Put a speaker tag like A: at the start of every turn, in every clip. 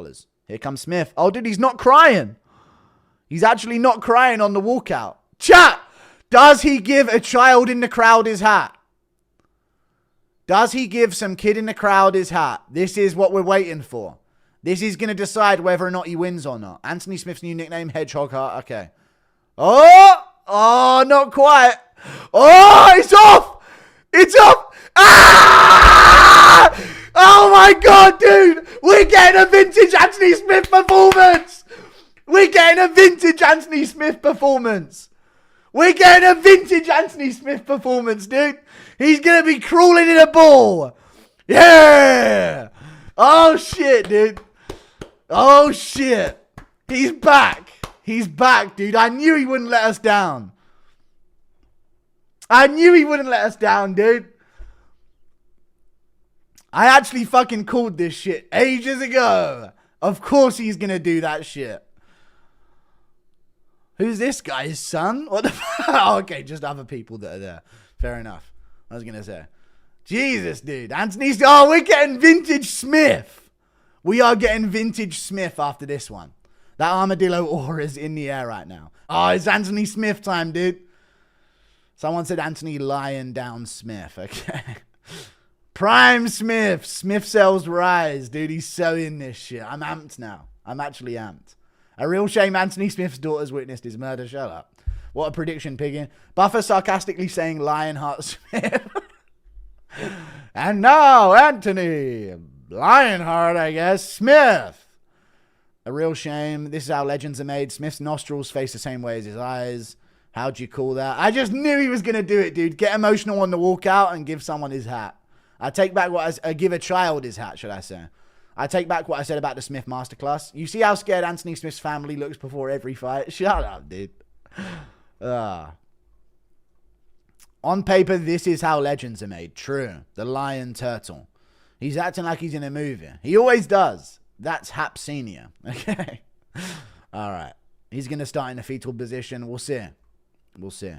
A: $100. Here comes Smith. Oh, dude, he's not crying. He's actually not crying on the walkout. Chat! Does he give a child in the crowd his hat? Does he give some kid in the crowd his hat? This is what we're waiting for. This is going to decide whether or not he wins or not. Anthony Smith's new nickname, Hedgehog Heart. Okay. Oh, not quite. Oh, it's off. It's off. Ah! Oh my God, dude. We're getting a vintage Anthony Smith performance. We're getting a vintage Anthony Smith performance. We're getting a vintage Anthony Smith performance, dude. He's going to be crawling in a ball. Yeah. Oh, shit, dude. Oh, shit. He's back. He's back, dude. I knew he wouldn't let us down. I knew he wouldn't let us down, dude. I actually fucking called this shit ages ago. Of course he's going to do that shit. Who's this guy? His son? What the fuck? Oh, okay, just other people that are there. Fair enough. I was going to say. Jesus, dude. Anthony's... Oh, we're getting vintage Smith. We are getting vintage Smith after this one. That armadillo aura is in the air right now. Oh, it's Anthony Smith time, dude. Someone said Anthony Lion Down Smith. Okay. Prime Smith. Smith cells rise. Dude, he's so in this shit. I'm amped now. I'm actually amped. A real shame Anthony Smith's daughter's witnessed his murder. Shut up. What a prediction, Piggin. Buffer sarcastically saying Lionheart Smith. And now, Anthony Lionheart, I guess, Smith. A real shame. This is how legends are made. Smith's nostrils face the same way as his eyes. How'd you call that? I just knew he was going to do it, dude. Get emotional on the walkout and give someone his hat. I take back what I give a child his hat, should I say. I take back what I said about the Smith masterclass. You see how scared Anthony Smith's family looks before every fight? Shut up, dude. On paper, this is how legends are made. True. The lion turtle. He's acting like he's in a movie. He always does. That's Hap Senior. Okay. All right. He's going to start in a fetal position. We'll see. We'll see.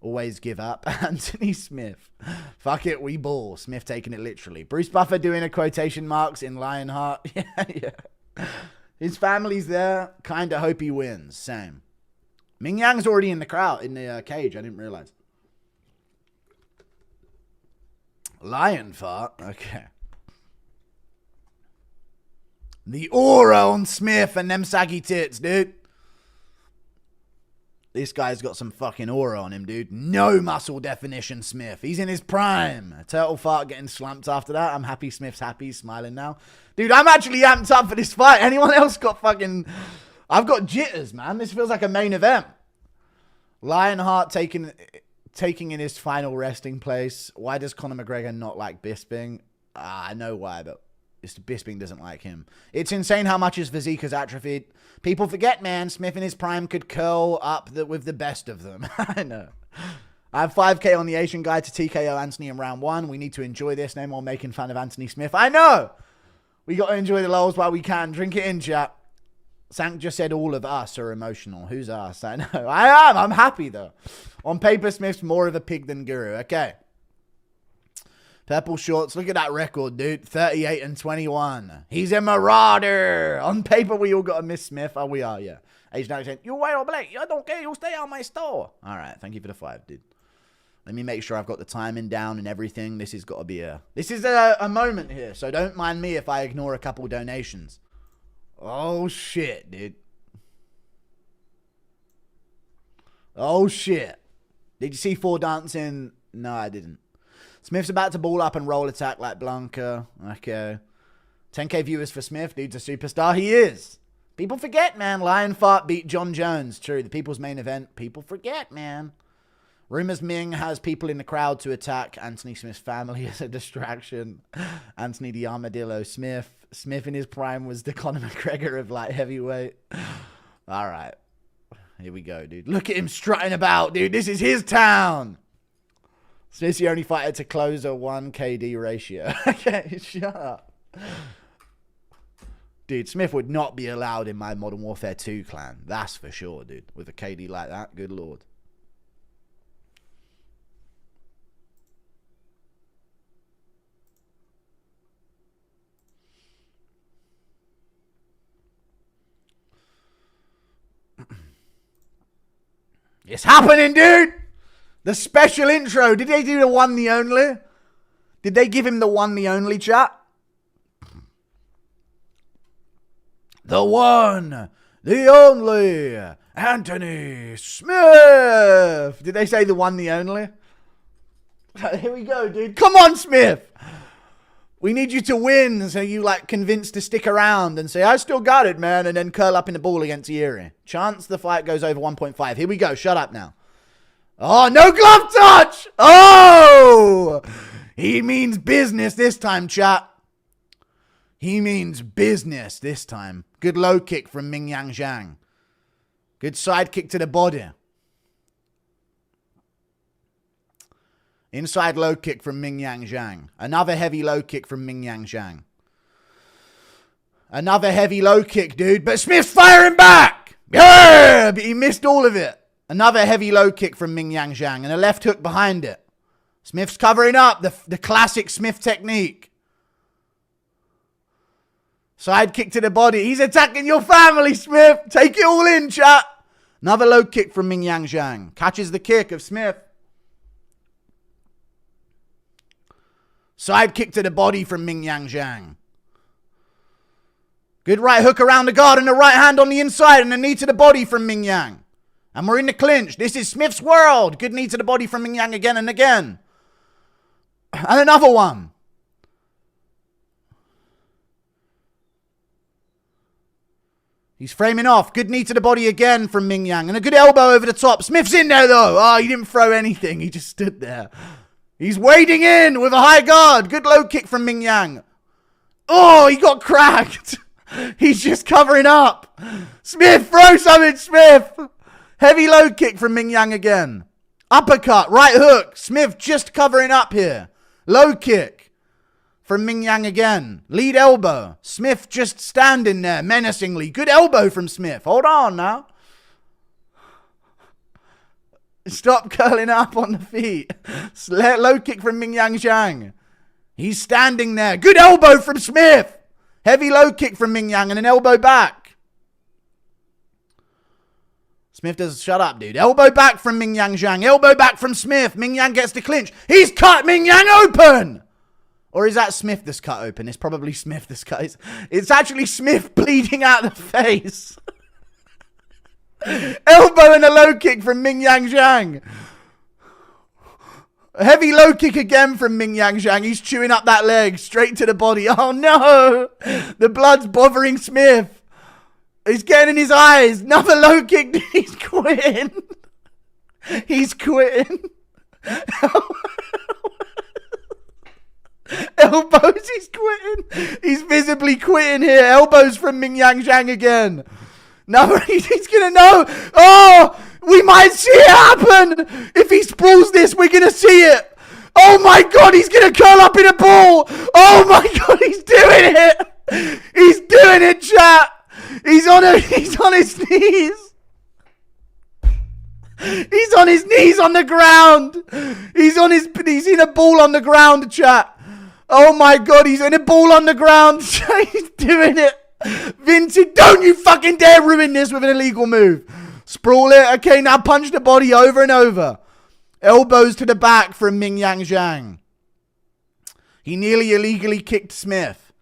A: Always give up. Anthony Smith. Fuck it, we ball. Smith taking it literally. Bruce Buffer doing a quotation marks in Lionheart. Yeah. His family's there. Kind of hope he wins. Same. Mingyang's already in the crowd, in the cage. I didn't realize. Lion fart. Okay. The aura on Smith and them saggy tits, dude. This guy's got some fucking aura on him, dude. No muscle definition, Smith. He's in his prime. A turtle fart getting slumped after that. I'm happy Smith's happy. He's smiling now. Dude, I'm actually amped up for this fight. Anyone else got fucking... I've got jitters, man. This feels like a main event. Lionheart taking in his final resting place. Why does Conor McGregor not like Bisping? I know why, but Bisping doesn't like him. It's insane how much his physique has atrophied. People forget, man. Smith in his prime could curl up with the best of them. I know. I have 5K on the Asian guy to TKO Anthony in round 1. We need to enjoy this. No more making fun of Anthony Smith. I know. We got to enjoy the lulls while we can. Drink it in, chat. Zhang just said all of us are emotional. Who's us? I know. I am. I'm happy, though. On paper, Smith's more of a pig than Guru. Okay. Purple shorts. Look at that record, dude. 38 and 21. He's a marauder. On paper, we all got to miss Smith. Oh, we are, yeah. Asian accent. You white or black? I don't care. You stay on my store. All right. Thank you for the 5, dude. Let me make sure I've got the timing down and everything. This has got to be This is a moment here, so don't mind me if I ignore a couple donations. Oh, shit, dude. Oh, shit. Did you see 4 dancing? No, I didn't. Smith's about to ball up and roll attack like Blanca. Okay. 10K viewers for Smith. Dude's a superstar. He is. People forget, man. Lion Fart beat John Jones. True. The people's main event. People forget, man. Rumors Ming has people in the crowd to attack Anthony Smith's family as a distraction. Anthony the Armadillo Smith. Smith in his prime was the Conor McGregor of light heavyweight. All right. Here we go, dude. Look at him strutting about, dude. This is his town. Smith's the only fighter to close a 1 KD ratio. Okay, shut up. Dude, Smith would not be allowed in my Modern Warfare 2 clan. That's for sure, dude. With a KD like that, good lord. It's happening, dude. The special intro. Did they do the one, the only? Did they give him the one, the only, chat? The one, the only, Anthony Smith. Did they say the one, the only? Here we go, dude. Come on, Smith. We need you to win so you, like, convinced to stick around and say, I still got it, man, and then curl up in the ball against Yuri. Chance the fight goes over 1.5. Here we go. Shut up now. Oh, no glove touch. Oh, he means business this time, chat. He means business this time. Good low kick from Mingyang Zhang. Good side kick to the body. Inside low kick from Mingyang Zhang. Another heavy low kick from Mingyang Zhang. Another heavy low kick, dude. But Smith's firing back. Yeah, but he missed all of it. Another heavy low kick from Mingyang Zhang. And a left hook behind it. Smith's covering up. The classic Smith technique. Side kick to the body. He's attacking your family, Smith. Take it all in, chat. Another low kick from Mingyang Zhang. Catches the kick of Smith. Side kick to the body from Mingyang Zhang. Good right hook around the guard and the right hand on the inside and a knee to the body from Mingyang. And we're in the clinch. This is Smith's world. Good knee to the body from Mingyang again and again. And another one. He's framing off. Good knee to the body again from Mingyang. And a good elbow over the top. Smith's in there, though. Oh, he didn't throw anything. He just stood there. He's wading in with a high guard. Good low kick from Mingyang. Oh, he got cracked. He's just covering up. Smith, throw something, Smith. Heavy low kick from Mingyang again. Uppercut, right hook. Smith just covering up here. Low kick from Mingyang again. Lead elbow. Smith just standing there menacingly. Good elbow from Smith. Hold on now. Stop curling up on the feet. Low kick from Mingyang Zhang. He's standing there. Good elbow from Smith. Heavy low kick from Mingyang and an elbow back. Smith does, shut up, dude. Elbow back from Mingyang Zhang. Elbow back from Smith. Mingyang gets the clinch. He's cut Mingyang open. Or is that Smith that's cut open? It's probably Smith that's cut. It's actually Smith bleeding out the face. Elbow and a low kick from Mingyang Zhang. A heavy low kick again from Mingyang Zhang. He's chewing up that leg straight to the body. Oh no! The blood's bothering Smith. He's getting in his eyes. Another low kick. He's quitting. He's quitting. Elbows, he's quitting. He's visibly quitting here. Elbows from Mingyang Zhang again. No, he's gonna know. Oh, we might see it happen. If he sprawls this, we're gonna see it. Oh my God, he's gonna curl up in a ball. Oh my God, he's doing it. He's doing it, chat. He's on his knees. He's on his knees on the ground. He's in a ball on the ground, chat. Oh my God, he's in a ball on the ground. He's doing it. Vincent, don't you fucking dare ruin this with an illegal move. Sprawl it. Okay, now punch the body over and over. Elbows to the back from Mingyang Zhang. He nearly illegally kicked Smith.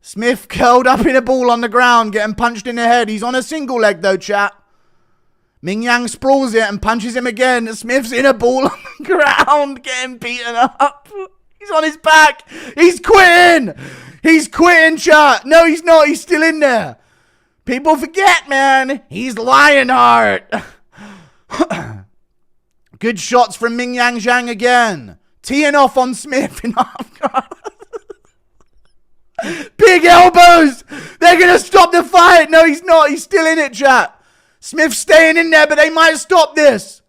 A: Smith curled up in a ball on the ground, getting punched in the head. He's on a single leg though, chat. Mingyang sprawls it and punches him again. Smith's in a ball on the ground, getting beaten up. He's on his back. He's quitting. He's quitting, chat. No, he's not. He's still in there. People forget, man. He's Lionheart. Good shots from Mingyang Zhang again. Teeing off on Smith in half guard. Big elbows. They're going to stop the fight. No, he's not. He's still in it, chat. Smith's staying in there, but they might stop this.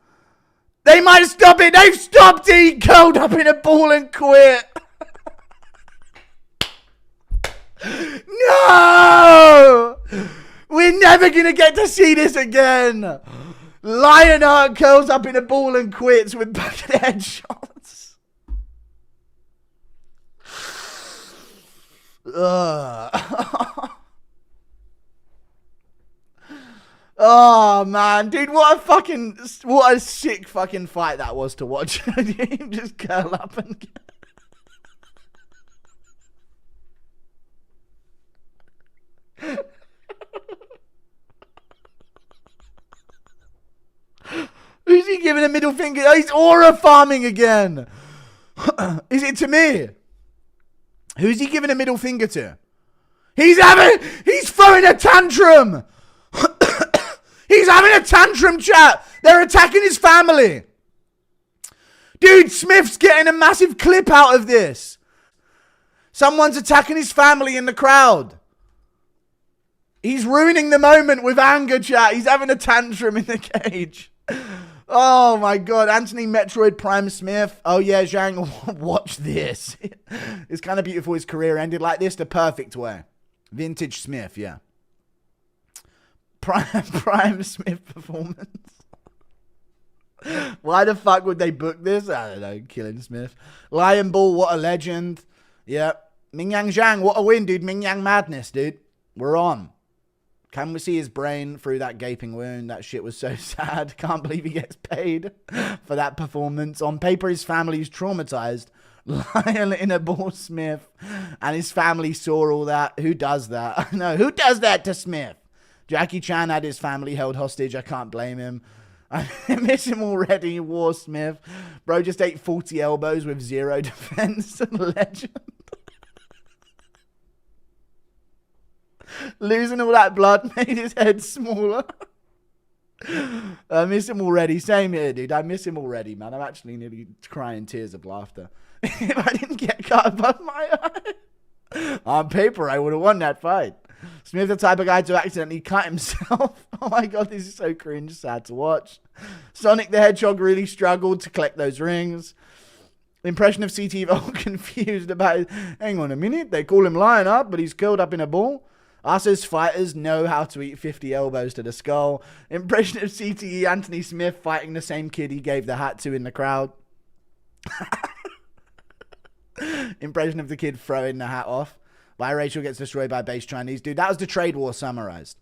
A: They might stop it. They've stopped it. He curled up in a ball and quit. No! We're never going to get to see this again. Lionheart curls up in a ball and quits with back of the head shots. Oh, man. Dude, what a sick fucking fight that was to watch. Just curl up and... Who's he giving a middle finger? Oh, he's aura farming again. Is it to me? Who's he giving a middle finger to? He's throwing a tantrum. He's having a tantrum, chat. They're attacking his family. Dude, Smith's getting a massive clip out of this. Someone's attacking his family in the crowd. He's ruining the moment with anger, chat. He's having a tantrum in the cage. Oh my God, Anthony Metroid Prime Smith. Oh yeah, Zhang, watch this. It's kind of beautiful his career ended like this, the perfect way. Vintage Smith, yeah. Prime Smith performance. Why the fuck would they book this? I don't know, killing Smith. Lion Ball, what a legend. Yeah. Mingyang Zhang, what a win, dude. Mingyang madness, dude. We're on. Can we see his brain through that gaping wound? That shit was so sad. Can't believe he gets paid for that performance. On paper, his family's traumatized. Lion in a ball, Smith. And his family saw all that. Who does that? No, who does that to Smith? Jackie Chan had his family held hostage. I can't blame him. I miss him already. War Smith. Bro just ate 40 elbows with 0 defense. Legend. Losing all that blood made his head smaller. I miss him already. Same here, dude. I miss him already, man. I'm actually nearly crying tears of laughter. If I didn't get cut above my eye. On paper, I would have won that fight. Smith, the type of guy to accidentally cut himself. Oh my God, this is so cringe. Sad to watch. Sonic the Hedgehog really struggled to collect those rings. Impression of CT all confused about it. Hang on a minute. They call him Lion Up, but he's curled up in a ball. Us as fighters know how to eat 50 elbows to the skull. Impression of CTE Anthony Smith fighting the same kid he gave the hat to in the crowd. Impression of the kid throwing the hat off. Biracial gets destroyed by base Chinese. Dude, that was the trade war summarized.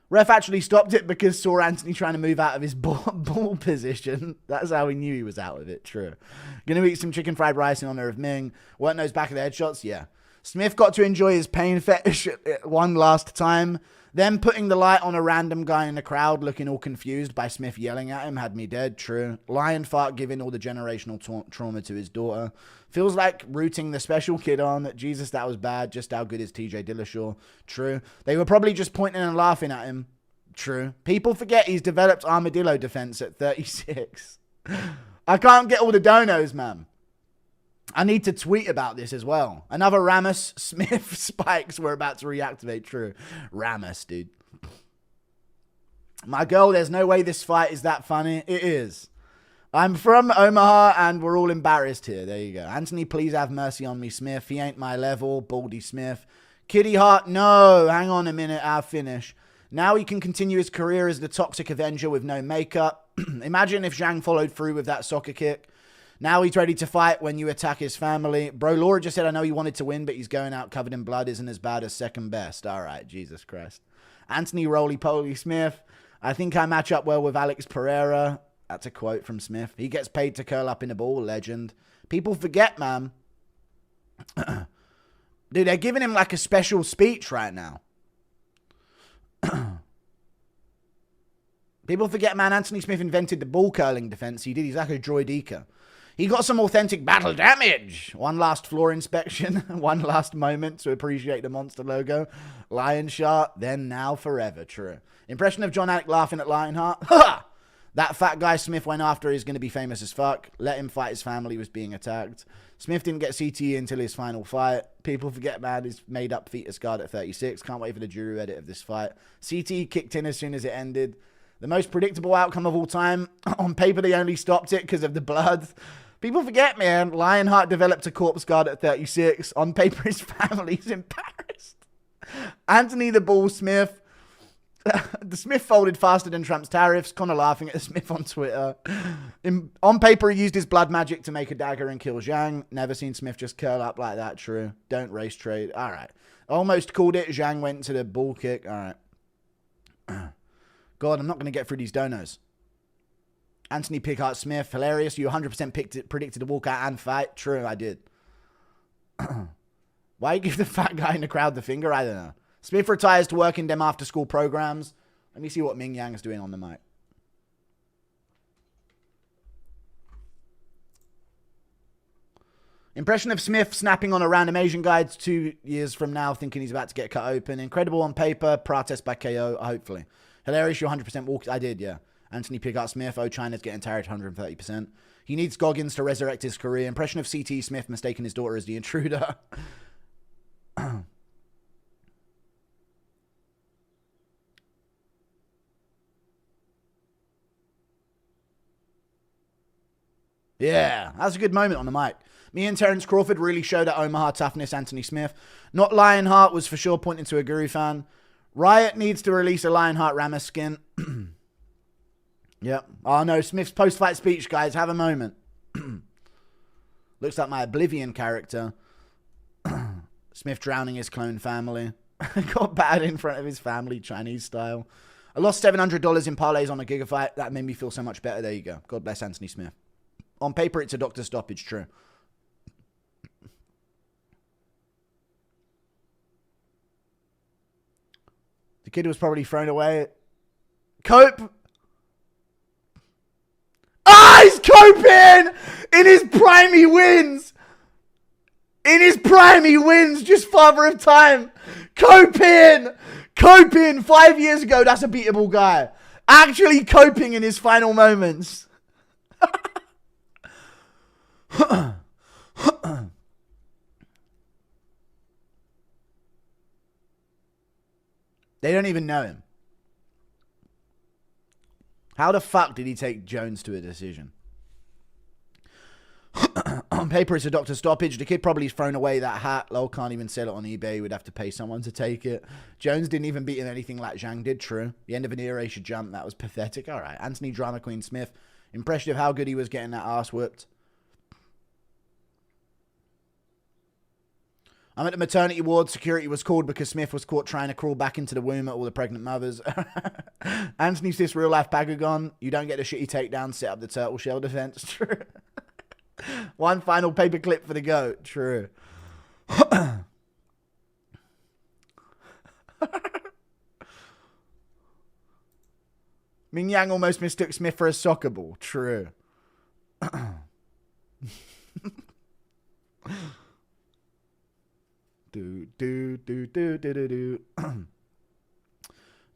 A: Ref actually stopped it because saw Anthony trying to move out of his ball position. That's how he knew he was out of it. True. Gonna eat some chicken fried rice in honor of Ming. Weren't those back of the headshots? Yeah. Smith got to enjoy his pain fetish one last time. Then putting the light on a random guy in the crowd looking all confused by Smith yelling at him had me dead. True. Lion fart giving all the generational trauma to his daughter. Feels like rooting the special kid on. Jesus, that was bad. Just how good is TJ Dillashaw? True. They were probably just pointing and laughing at him. True. People forget he's developed armadillo defense at 36. I can't get all the donos, man. I need to tweet about this as well. Another Ramos Smith spikes were about to reactivate. True. Ramos, dude. My girl, there's no way this fight is that funny. It is. I'm from Omaha and we're all embarrassed here. There you go. Anthony, please have mercy on me, Smith. He ain't my level. Baldy Smith. Kitty Hart, no. Hang on a minute. I'll finish. Now he can continue his career as the Toxic Avenger with no makeup. Imagine if Zhang followed through with that soccer kick. Now he's ready to fight when you attack his family. Bro, Laura just said, I know he wanted to win, but he's going out covered in blood isn't as bad as second best. All right, Jesus Christ. Anthony Roly-Poly Smith. I think I match up well with Alex Pereira. That's a quote from Smith. He gets paid to curl up in a ball. Legend. People forget, man. Dude, they're giving him like a special speech right now. People forget, man, Anthony Smith invented the ball curling defense. He did. He's like a droideka. He got some authentic battle damage. One last floor inspection. One last moment to appreciate the monster logo. Lion shot, then now forever. True. Impression of John Alec laughing at Lionheart. Ha! That fat guy Smith went after is going to be famous as fuck. Let him fight his family was being attacked. Smith didn't get CTE until his final fight. People forget, man, his made-up fetus guard at 36. Can't wait for the jury edit of this fight. CTE kicked in as soon as it ended. The most predictable outcome of all time. On paper, they only stopped it because of the blood. People forget, man. Lionheart developed a corpse guard at 36. On paper, his family's embarrassed. Anthony the Bull Smith. The Smith folded faster than Trump's tariffs. Connor laughing at the Smith on Twitter. On paper, he used his blood magic to make a dagger and kill Zhang. Never seen Smith just curl up like that. True. Don't race trade. All right. Almost called it. Zhang went to the bull kick. All right. God, I'm not going to get through these donos. Anthony Pickhart Smith, hilarious. You 100% predicted a walkout and fight. True, I did. Why you give the fat guy in the crowd the finger? I don't know. Smith retires to work in them after school programs. Let me see what Mingyang is doing on the mic. Impression of Smith snapping on a random Asian guy 2 years from now, thinking he's about to get cut open. Incredible on paper. Protest by KO, hopefully. Hilarious, you 100% walked. I did, yeah. Anthony Pickhart Smith. Oh, China's getting tired 130%. He needs Goggins to resurrect his career. Impression of CT Smith mistaking his daughter as the intruder. Yeah, that's a good moment on the mic. Me and Terence Crawford really showed at Omaha toughness, Anthony Smith. Not Lionheart was for sure pointing to a Guru fan. Riot needs to release a Lionheart Ramos skin. Yep. Oh no, Smith's post-fight speech, guys. Have a moment. Looks like my Oblivion character. Smith drowning his clone family. Got bad in front of his family, Chinese style. I lost $700 in parlays on a gigafight. That made me feel so much better. There you go. God bless Anthony Smith. On paper, it's a doctor stoppage, true. The kid was probably thrown away. Cope. Ah, he's coping! In his prime, he wins. In his prime, he wins. Just Father of Time. Coping. Coping. 5 years ago, that's a beatable guy. Actually coping in his final moments. They don't even know him. How the fuck did he take Jones to a decision? On paper, it's a doctor stoppage. The kid probably thrown away that hat. Lol, can't even sell it on eBay. Would have to pay someone to take it. Jones didn't even beat him anything like Zhang did. True. The end of an era, he should jump. That was pathetic. All right. Anthony Drama Queen Smith. Impression of how good he was getting that ass whooped. I'm at the maternity ward. Security was called because Smith was caught trying to crawl back into the womb at all the pregnant mothers. Anthony's this real-life Bagagon. You don't get a shitty takedown. Set up the turtle shell defense. True. One final paper clip for the goat. True. Mingyang almost mistook Smith for a soccer ball. True.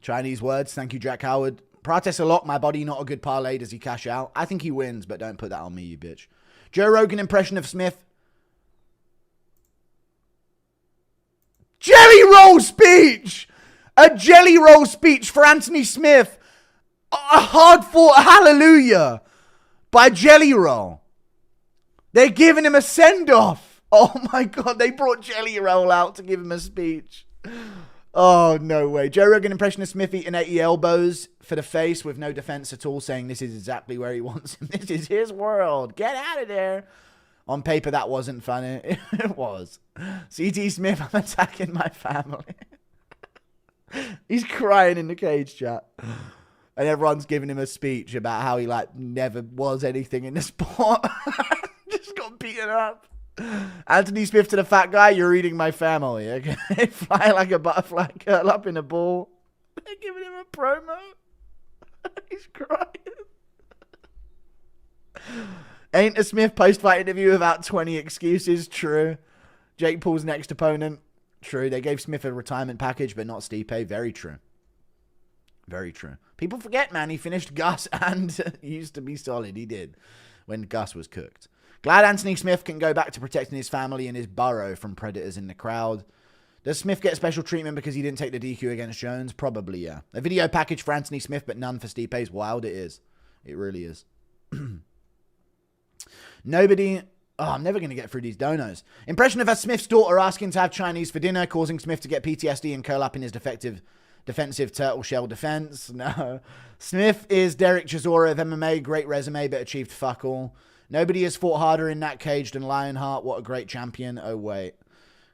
A: Chinese words. Thank you, Jack Howard. Protest a lot. My body not a good parlay. Does he cash out? I think he wins, but don't put that on me, you bitch. Joe Rogan impression of Smith. Jelly roll speech. A jelly roll speech for Anthony Smith. A hard fought hallelujah by Jelly Roll. They're giving him a send off. Oh my God, they brought Jelly Roll out to give him a speech. Oh, no way. Joe Rogan impression of Smith eating 80 elbows for the face with no defense at all, saying this is exactly where he wants him. This is his world. Get out of there. On paper, that wasn't funny. It was. CT Smith, I'm attacking my family. He's crying in the cage chat. And everyone's giving him a speech about how he, like, never was anything in the sport. Just got beaten up. Anthony Smith to the fat guy, you're eating my family, okay? Fly like a butterfly, curl up in a ball. They're giving him a promo. He's crying. Ain't a Smith post-fight interview without 20 excuses? True. Jake Paul's next opponent? True. They gave Smith a retirement package, but not Stipe. Very true. Very true. People forget, man, he finished Gus and used to be solid. He did when Gus was cooked. Glad Anthony Smith can go back to protecting his family and his burrow from predators in the crowd. Does Smith get special treatment because he didn't take the DQ against Jones? Probably, yeah. A video package for Anthony Smith, but none for Stipe's. Wild it is. It really is. Nobody... Oh, I'm never going to get through these donos. Impression of a Smith's daughter asking to have Chinese for dinner, causing Smith to get PTSD and curl up in his defensive turtle shell defense. No. Smith is Derek Chisora of MMA. Great resume, but achieved fuck all. Nobody has fought harder in that cage than Lionheart. What a great champion. Oh, wait.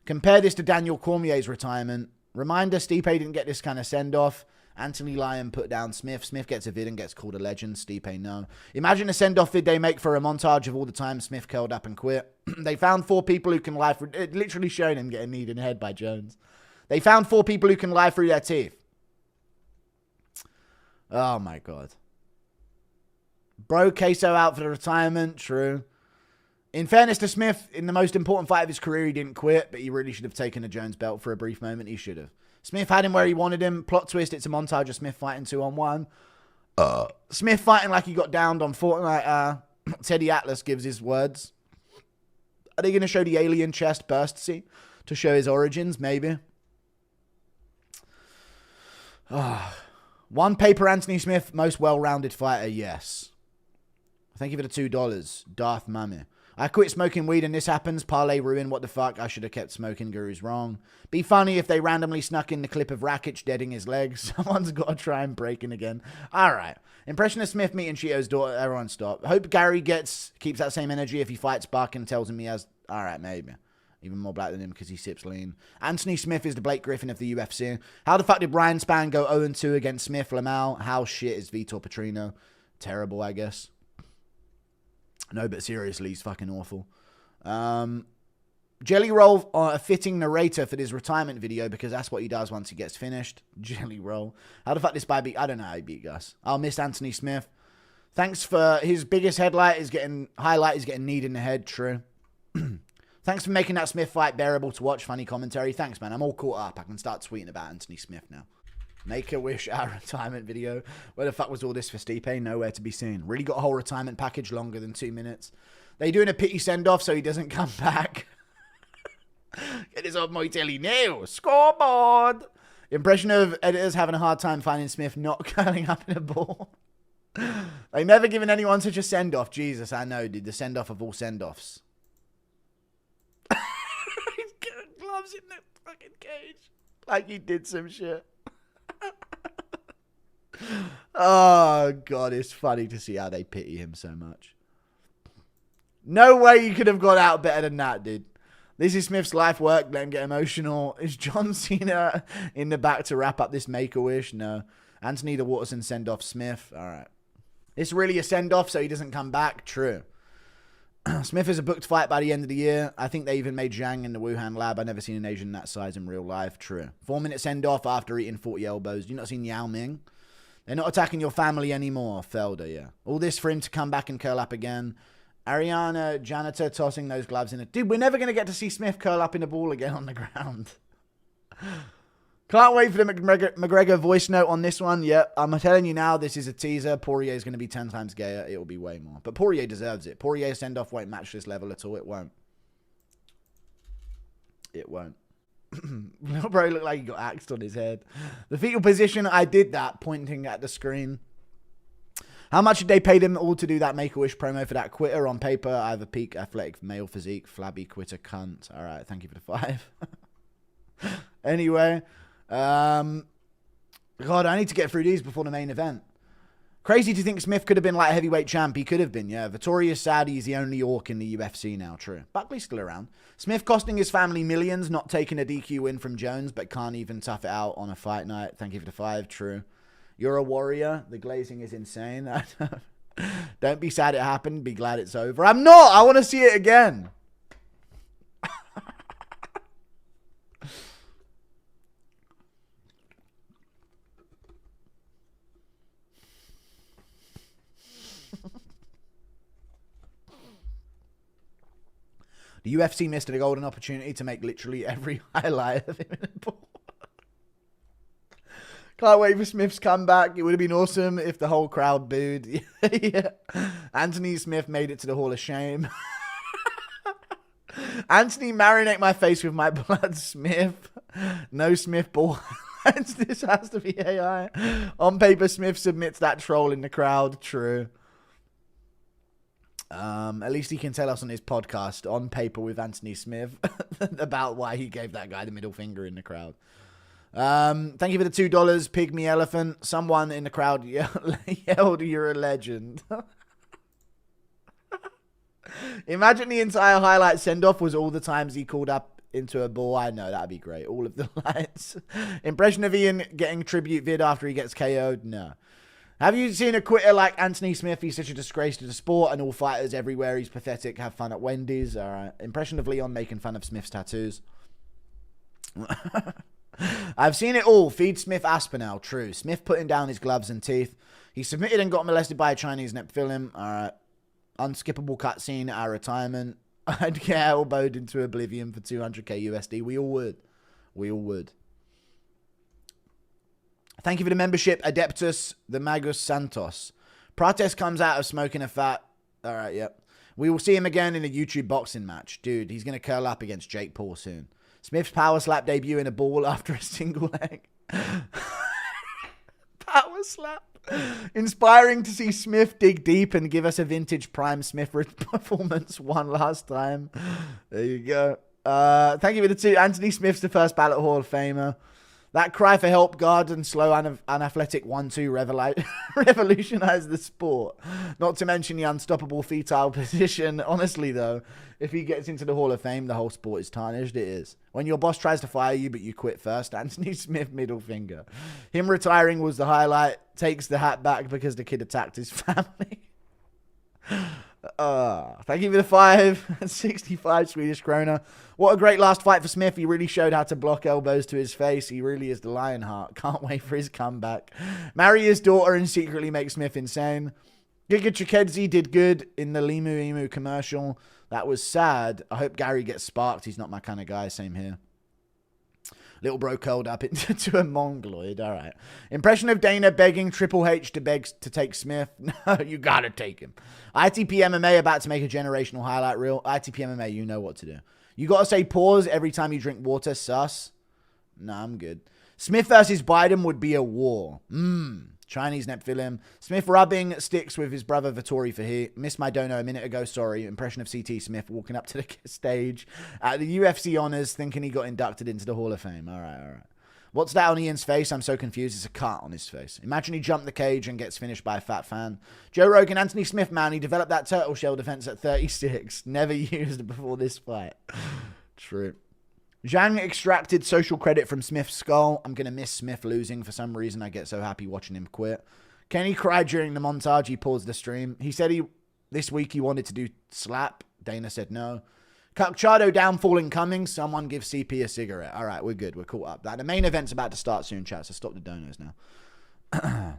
A: Compare this to Daniel Cormier's retirement. Reminder, Stipe didn't get this kind of send-off. Anthony Lyon put down Smith. Smith gets a vid and gets called a legend. Stipe, no. Imagine a send-off vid they make for a montage of all the time Smith curled up and quit. They found 4 people who can lie through... It literally showing him getting kneed in the head by Jones. They found 4 people who can lie through their teeth. Oh, my God. Bro, Queso out for the retirement. True. In fairness to Smith, in the most important fight of his career, he didn't quit, but he really should have taken the Jones belt for a brief moment. He should have. Smith had him where he wanted him. Plot twist, it's a montage of Smith fighting 2-on-1. Smith fighting like he got downed on Fortnite. Teddy Atlas gives his words. Are they going to show the alien chest burst scene to show his origins? Maybe. One paper Anthony Smith, most well-rounded fighter, yes. Thank you for the $2. Darth Mummy. I quit smoking weed and this happens. Parlay ruin. What the fuck? I should have kept smoking. Guru's wrong. Be funny if they randomly snuck in the clip of Rakic deading his legs. Someone's got to try and break in again. All right. Impression of Smith meeting Cheeto's daughter. Everyone stop. Hope Gary keeps that same energy if he fights Buck and tells him he has... All right, maybe. Even more black than him because he sips lean. Anthony Smith is the Blake Griffin of the UFC. How the fuck did Brian Spann go 0-2 against Smith Lamau? How shit is Vitor Petrino? Terrible, I guess. No, but seriously, he's fucking awful. Jelly Roll, a fitting narrator for this retirement video because that's what he does once he gets finished. Jelly Roll. How the fuck this guy beat? I don't know how he beat Gus. I'll miss Anthony Smith. Thanks for his biggest highlight is getting kneed in the head. True. Thanks for making that Smith fight bearable to watch. Funny commentary. Thanks, man. I'm all caught up. I can start tweeting about Anthony Smith now. Make-A-Wish, our retirement video. Where the fuck was all this for Stipe? Nowhere to be seen. Really got a whole retirement package longer than 2 minutes. They doing a pity send-off so he doesn't come back. Get this off my telly now. Scoreboard. Impression of editors having a hard time finding Smith not curling up in a ball. They've never given anyone such a send-off. Jesus, I know, dude. The send-off of all send-offs. He's got gloves in the fucking cage. Like he did some shit. Oh, God, it's funny to see how they pity him so much. No way you could have got out better than that, dude. This is Smith's life work. Let him get emotional. Is John Cena in the back to wrap up this Make-A-Wish? No. Anthony the Waterson send off Smith. All right. It's really a send-off so he doesn't come back? True. Smith is a booked fight by the end of the year. I think they even made Zhang in the Wuhan lab. I've never seen an Asian that size in real life. True. 4-minute send-off after eating 40 elbows. You not seen Yao Ming? They're not attacking your family anymore. Felder, yeah. All this for him to come back and curl up again. Ariana, janitor, tossing those gloves in it. Dude, we're never going to get to see Smith curl up in a ball again on the ground. Can't wait for the McGregor voice note on this one. Yep, I'm telling you now, this is a teaser. Poirier is going to be 10 times gayer. It will be way more. But Poirier deserves it. Poirier send-off won't match this level at all. It won't. It won't. Little bro looked like he got axed on his head. The fetal position, I did that, pointing at the screen. How much did they pay them all to do that Make-A-Wish promo for that quitter? On paper, I have a peak athletic male physique. Flabby quitter cunt. All right, thank you for the 5. Anyway, God, I need to get through these before the main event. Crazy to think Smith could have been like a heavyweight champ. He could have been, yeah. Vittorious Saudi is the only orc in the UFC now, true. Buckley's still around. Smith costing his family millions, not taking a DQ win from Jones, but can't even tough it out on a fight night. Thank you for the 5, true. You're a warrior. The glazing is insane. Don't be sad it happened. Be glad it's over. I'm not. I want to see it again. The UFC missed a golden opportunity to make literally every highlight of him in a ball. Can't wait for Smith's comeback. It would have been awesome if the whole crowd booed. Yeah. Anthony Smith made it to the Hall of Shame. Anthony, marinate my face with my blood, Smith. No Smith ball. This has to be AI. On paper, Smith submits that troll in the crowd. True. At least he can tell us on his podcast, On Paper with Anthony Smith, about why he gave that guy the middle finger in the crowd. Thank you for the $2, Pygmy Elephant. Someone in the crowd yelled, "You're a legend." Imagine the entire highlight send-off was all the times he called up into a ball. I know, that'd be great. All of the lights. Impression of Ian getting tribute vid after he gets KO'd? No. Have you seen a quitter like Anthony Smith? He's such a disgrace to the sport and all fighters everywhere. He's pathetic. Have fun at Wendy's. All right. Impression of Leon making fun of Smith's tattoos. I've seen it all. Feed Smith Aspinall. True. Smith putting down his gloves and teeth. He submitted and got molested by a Chinese Nephilim. All right. Unskippable cutscene at our retirement. I'd get elbowed into oblivion for 200k USD. We all would. We all would. Thank you for the membership, Adeptus the Magus Santos. Protest comes out of smoking a fat. All right, yep. We will see him again in a YouTube boxing match. Dude, he's going to curl up against Jake Paul soon. Smith's power slap debut in a ball after a single leg. Power slap. Inspiring to see Smith dig deep and give us a vintage Prime Smith performance one last time. There you go. Thank you for the 2. Anthony Smith's the first ballot Hall of Famer. That cry for help, guard, and slow unathletic 1-2 revolutionized the sport. Not to mention the unstoppable fetal position. Honestly, though, if he gets into the Hall of Fame, the whole sport is tarnished. It is. When your boss tries to fire you, but you quit first, Anthony Smith, middle finger. Him retiring was the highlight. Takes the hat back because the kid attacked his family. Thank you for the 565 Swedish krona. What a great last fight for Smith. He really showed how to block elbows to his face. He really is the Lionheart. Can't wait for his comeback. Marry his daughter and secretly make Smith insane. Giga Chikedzi did good in the Limu Emu commercial. That was sad. I hope Gary gets sparked. He's not my kind of guy. Same here. Little bro curled up into a mongoloid. All right. Impression of Dana begging Triple H to beg to take Smith. No, you got to take him. ITP MMA about to make a generational highlight reel. ITP MMA, you know what to do. You got to say pause every time you drink water. Sus. Nah, I'm good. Smith versus Biden would be a war. Chinese Nephilim. Smith rubbing sticks with his brother Vittori Fahi. Missed my dono a minute ago. Sorry. Impression of CT Smith walking up to the stage at the UFC honors thinking he got inducted into the Hall of Fame. All right, all right. What's that on Ian's face? I'm so confused. It's a cut on his face. Imagine he jumped the cage and gets finished by a fat fan. Joe Rogan, Anthony Smith, man. He developed that turtle shell defense at 36. Never used before this fight. True. Zhang extracted social credit from Smith's skull. I'm going to miss Smith losing. For some reason, I get so happy watching him quit. Kenny cried during the montage. He paused the stream. He said this week he wanted to do slap. Dana said no. Cucciardo downfall incoming. Someone give CP a cigarette. All right, we're good. We're caught up. The main event's about to start soon, chat, so stop the donos now.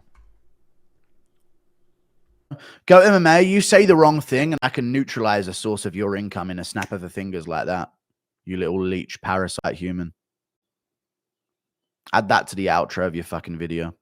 A: Go MMA. You say the wrong thing, and I can neutralize a source of your income in a snap of the fingers like that. You little leech parasite human. Add that to the outro of your fucking video.